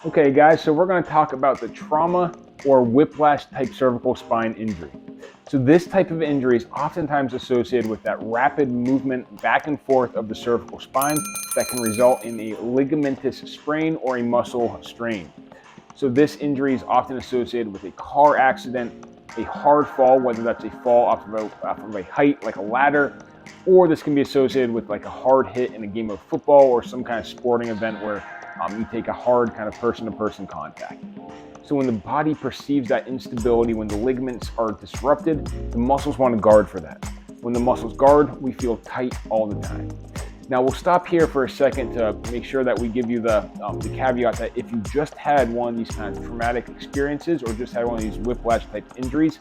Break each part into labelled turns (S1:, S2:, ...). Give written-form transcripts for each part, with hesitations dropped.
S1: Okay, guys, so we're going to talk about the trauma or whiplash type cervical spine injury. So, this type of injury is oftentimes associated with that rapid movement back and forth of the cervical spine that can result in a ligamentous sprain or a muscle strain. So, this injury is often associated with a car accident, a hard fall, whether that's a fall off of a height like a ladder, or this can be associated with like a hard hit in a game of football or some kind of sporting event where you take a hard kind of person-to-person contact. So when the body perceives that instability, when the ligaments are disrupted, the muscles want to guard for that. When the muscles guard, we feel tight all the time. Now we'll stop here for a second to make sure that we give you the caveat that if you just had one of these kind of traumatic experiences or just had one of these whiplash type injuries,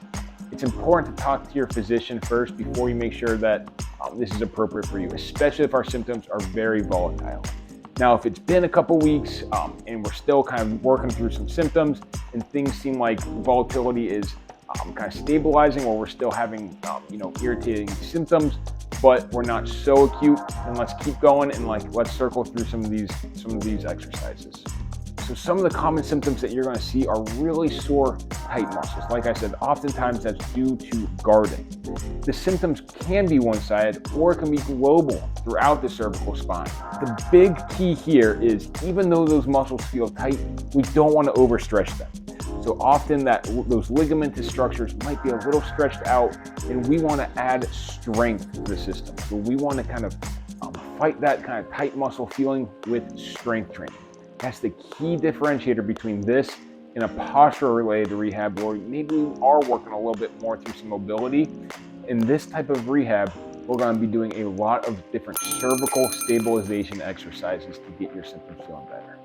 S1: it's important to talk to your physician first before you make sure that this is appropriate for you, especially if our symptoms are very volatile. Now, if it's been a couple weeks and we're still kind of working through some symptoms and things seem like volatility is kind of stabilizing, or we're still having irritating symptoms, but we're not so acute, then let's keep going and let's circle through some of these exercises. So some of the common symptoms that you're going to see are really sore, tight muscles. Like I said, oftentimes that's due to guarding. The symptoms can be one-sided or it can be global throughout the cervical spine. The big key here is even though those muscles feel tight, we don't want to overstretch them. So often those ligamentous structures might be a little stretched out, and we want to add strength to the system. So we want to kind of fight that kind of tight muscle feeling with strength training. That's the key differentiator between this and a posture-related rehab where maybe we are working a little bit more through some mobility. In this type of rehab, we're going to be doing a lot of different cervical stabilization exercises to get your symptoms feeling better.